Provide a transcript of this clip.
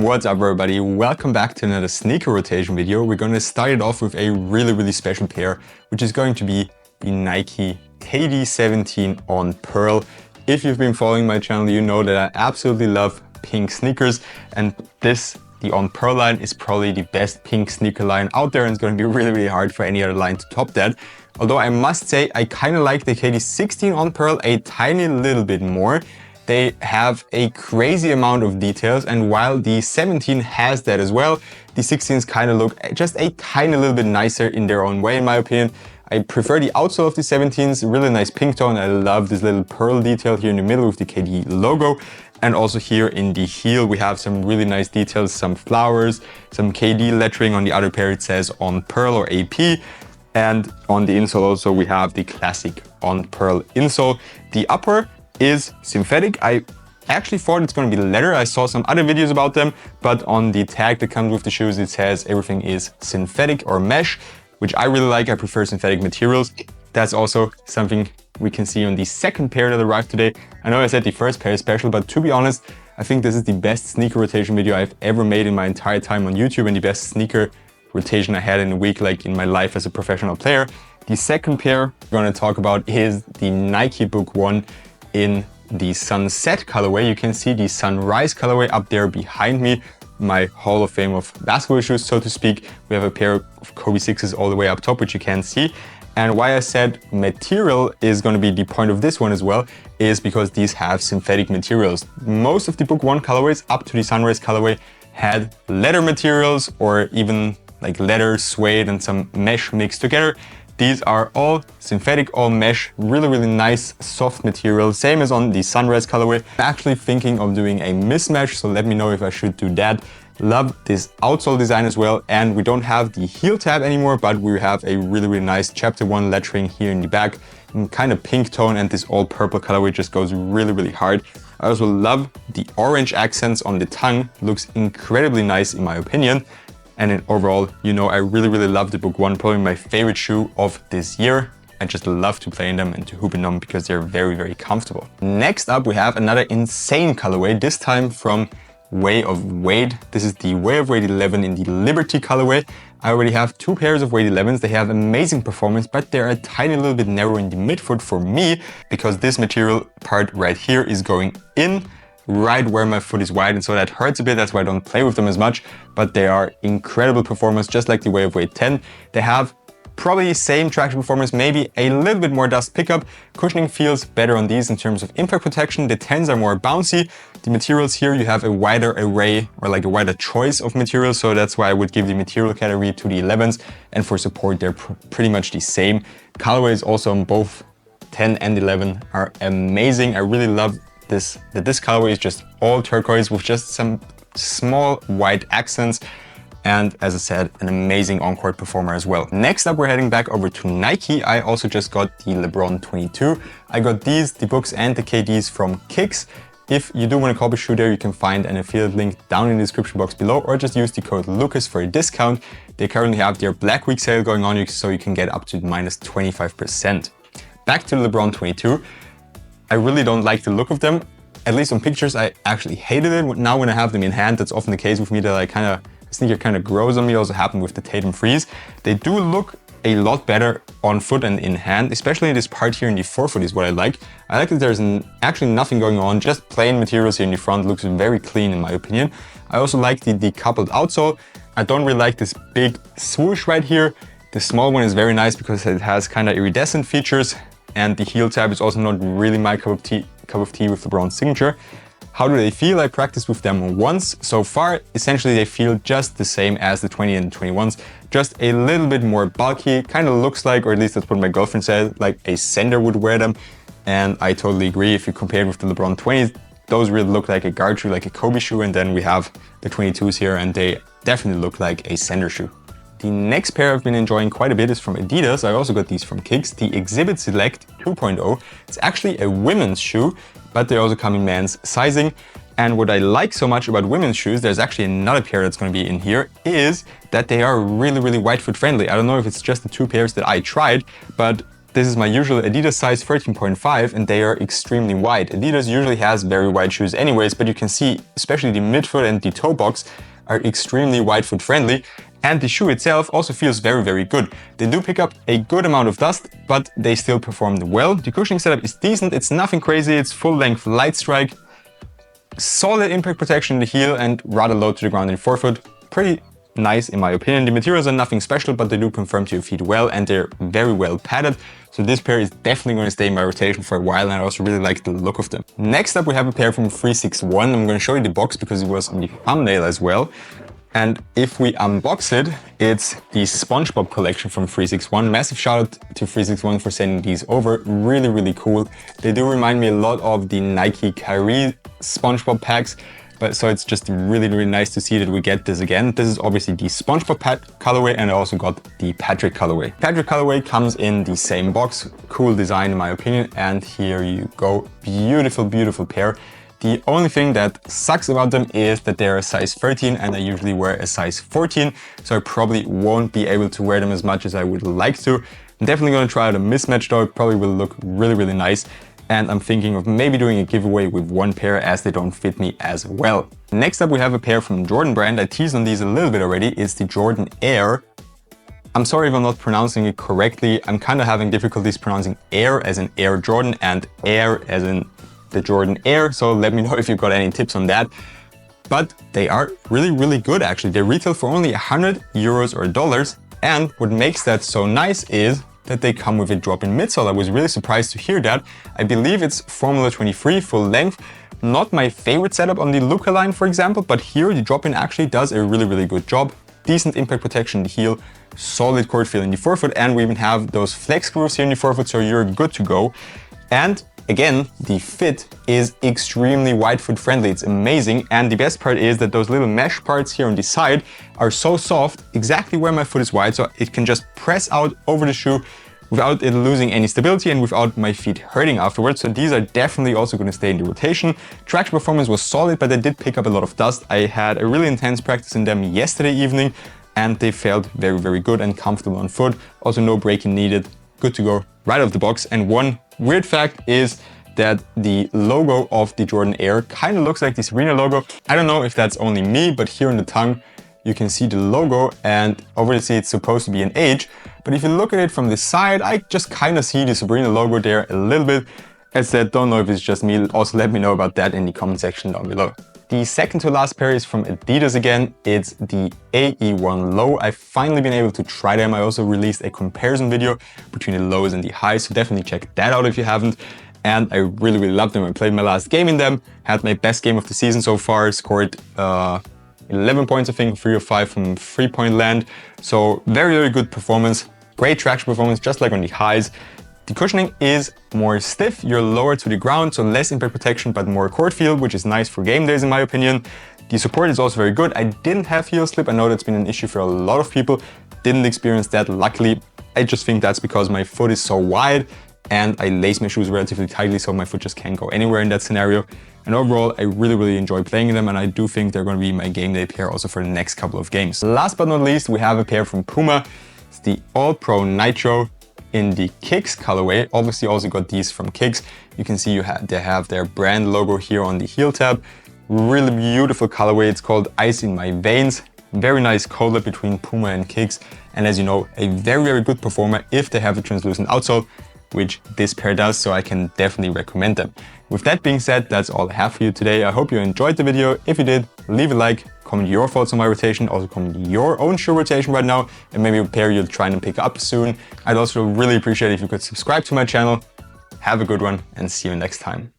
What's up everybody, welcome back to another sneaker rotation video. We're going to start it off with a really special pair, which is going to be the Nike KD17 on Pearl. If you've been following my channel, you know that I absolutely love pink sneakers, and the On Pearl line is probably the best pink sneaker line out there, and it's going to be really hard for any other line to top that. Although I must say I kind of like the KD16 on Pearl a tiny little bit more. They have a crazy amount of details, and while the 17 has that as well, the 16s kind of look just a tiny little bit nicer in their own way, in my opinion. I prefer the outsole of the 17s, really nice pink tone. I love this little pearl detail here in the middle with the KD logo. And also here in the heel, we have some really nice details, some flowers, some KD lettering. On the other pair, it says On Pearl or AP. And on the insole also, we have the classic On Pearl insole. The upper is synthetic. I actually thought it's going to be leather. I saw some other videos about them, but on the tag that comes with the shoes, it says everything is synthetic or mesh, which I really like. I prefer synthetic materials. That's also something we can see on the second pair that arrived today. I know I said the first pair is special, but to be honest, I think this is the best sneaker rotation video I've ever made in my entire time on YouTube, and the best sneaker rotation I had in a week, like in my life as a professional player. The second pair we're going to talk about is the Nike Book 1 in the Sunset colorway. You can see the Sunrise colorway up there behind me, my Hall of Fame of basketball shoes, so to speak. We have a pair of Kobe 6s all the way up top, which you can see. And why I said material is going to be the point of this one as well is because these have synthetic materials. Most of the Book 1 colorways up to the Sunrise colorway had leather materials, or even like leather, suede and some mesh mixed together. These are all synthetic, all mesh, really nice soft material, same as on the Sunrise colorway. I'm actually thinking of doing a mismatch, so let me know if I should do that. Love this outsole design as well, and we don't have the heel tab anymore, but we have a really nice chapter 1 lettering here in the back in kind of pink tone, and this all purple colorway just goes really hard. I also love the orange accents on the tongue, looks incredibly nice in my opinion. And then overall, you know, I really love the Book 1, probably my favorite shoe of this year. I just love to play in them and to hoop in them because they're very comfortable. Next up, we have another insane colorway, this time from Way of Wade. This is the Way of Wade 11 in the Liberty colorway. I already have two pairs of Wade 11s. They have amazing performance, but they're a tiny little bit narrow in the midfoot for me because this material part right here is going in right where my foot is wide, and so that hurts a bit. That's why I don't play with them as much, but they are incredible performance, just like the Way of Wade 10. They have probably same traction performance, maybe a little bit more dust pickup. Cushioning feels better on these in terms of impact protection. The 10s are more bouncy. The materials here, you have a wider array or like a wider choice of materials, so that's why I would give the material category to the 11s, and for support they're pretty much the same. Colorways also on both 10 and 11 are amazing. I really love this colorway is just all turquoise with just some small white accents, and as I said, an amazing on-court performer as well. Next up, we're heading back over to Nike. I also just got the LeBron 22. I got these, the books and the KDs from Kicks. If you do want to copy a shoe there, you can find an affiliate link down in the description box below, or just use the code Lucas for a discount. They currently have their Black Week sale going on, so you can get up to minus 25%. Back to the LeBron 22. I really don't like the look of them. At least on pictures, I actually hated it. Now when I have them in hand, that's often the case with me, that the sneaker kind of grows on me. Also happened with the Tatum Freeze. They do look a lot better on foot and in hand, especially this part here in the forefoot is what I like. I like that there's actually nothing going on, just plain materials here in the front. Looks very clean in my opinion. I also like the decoupled outsole. I don't really like this big swoosh right here. The small one is very nice because it has kind of iridescent features. And the heel tab is also not really my cup of tea with LeBron's signature. How do they feel? I practiced with them once. So far, essentially they feel just the same as the 20 and the 21s, just a little bit more bulky. Kind of looks like, or at least that's what my girlfriend said, like a sender would wear them. And I totally agree. If you compare it with the LeBron 20s, those really look like a guard shoe, like a Kobe shoe. And then we have the 22s here, and they definitely look like a sender shoe. The next pair I've been enjoying quite a bit is from Adidas. I also got these from Kicks, the Exhibit Select 2.0. It's actually a women's shoe, but they also come in men's sizing. And what I like so much about women's shoes, there's actually another pair that's going to be in here, is that they are really wide foot friendly. I don't know if it's just the two pairs that I tried, but This is my usual Adidas size 13.5 and they are extremely wide. Adidas usually has very wide shoes anyways, but you can see especially the midfoot and the toe box are extremely wide foot friendly, and the shoe itself also feels very, very good. They do pick up a good amount of dust, but they still performed well. The cushioning setup is decent, it's nothing crazy, it's full length light strike, solid impact protection in the heel and rather low to the ground in the forefoot. Pretty nice in my opinion. The materials are nothing special, but they do confirm to your feet well and they're very well padded. So this pair is definitely going to stay in my rotation for a while, and I also really like the look of them. Next up we have a pair from 361. I'm going to show you the box because it was on the thumbnail as well. And if we unbox it, it's the SpongeBob collection from 361. Massive shout out to 361 for sending these over. Really, really cool. They do remind me a lot of the Nike Kyrie SpongeBob packs. But so it's just really, really nice to see that we get this again. This is obviously the SpongeBob colorway, and I also got the Patrick colorway. Patrick colorway comes in the same box. Cool design in my opinion. And here you go. Beautiful, beautiful pair. The only thing that sucks about them is that they're a size 13 and I usually wear a size 14. So I probably won't be able to wear them as much as I would like to. I'm definitely going to try out a mismatch though. It probably will look really, really nice. And I'm thinking of maybe doing a giveaway with one pair as they don't fit me as well. Next up we have a pair from Jordan brand. I teased on these a little bit already. It's the Jordan Air. I'm sorry if I'm not pronouncing it correctly. I'm kind of having difficulties pronouncing Air as in Air Jordan and Air as in the Jordan Air. So let me know if you've got any tips on that. But they are really, really good actually. They retail for only 100 euros or dollars. And what makes that so nice is that they come with a drop-in midsole. I was really surprised to hear that. I believe it's Formula 23 full length. Not my favorite setup on the Luca line, for example, but here the drop-in actually does a really, really good job. Decent impact protection in the heel, solid court feel in the forefoot, and we even have those flex grooves here in the forefoot, so you're good to go. And again, the fit is extremely wide foot friendly. It's amazing. And the best part is that those little mesh parts here on the side are so soft, exactly where my foot is wide, so it can just press out over the shoe without it losing any stability and without my feet hurting afterwards. So these are definitely also going to stay in the rotation. Traction performance was solid, but they did pick up a lot of dust. I had a really intense practice in them yesterday evening and they felt very, very good and comfortable on foot. Also no braking needed. Good to go right off the box. And one weird fact is that the logo of the Jordan Air kind of looks like the Serena logo. I don't know if that's only me, but here on the tongue, you can see the logo and obviously it's supposed to be an H. But if you look at it from the side, I just kind of see the Sabrina logo there a little bit. As said, don't know if it's just me. Also let me know about that in the comment section down below. The second to last pair is from Adidas again. It's the AE1 Low. I've finally been able to try them. I also released a comparison video between the lows and the highs, so definitely check that out if you haven't. And I really, really love them. I played my last game in them, had my best game of the season so far, scored 11 points, I think, 3 or 5 from 3-point land. So very, very good performance. Great traction performance, just like on the highs. The cushioning is more stiff, you're lower to the ground, so less impact protection, but more court feel, which is nice for game days in my opinion. The support is also very good. I didn't have heel slip. I know that's been an issue for a lot of people. Didn't experience that, luckily. I just think that's because my foot is so wide and I lace my shoes relatively tightly, so my foot just can't go anywhere in that scenario. And overall, I really, really enjoy playing them, and I do think they're going to be my game day pair also for the next couple of games. Last but not least, we have a pair from Puma. It's the All Pro Nitro in the Kicks colorway. Obviously also got these from Kicks. You can see they have their brand logo here on the heel tab. Really beautiful colorway. It's called Ice in My Veins. Very nice collab between Puma and Kicks. And as you know, a very, very good performer if they have a translucent outsole, which this pair does, so I can definitely recommend them. With that being said, that's all I have for you today. I hope you enjoyed the video. If you did, leave a like, comment your thoughts on my rotation, also comment your own shoe rotation right now, and maybe a pair you'll try and pick up soon. I'd also really appreciate if you could subscribe to my channel. Have a good one and see you next time.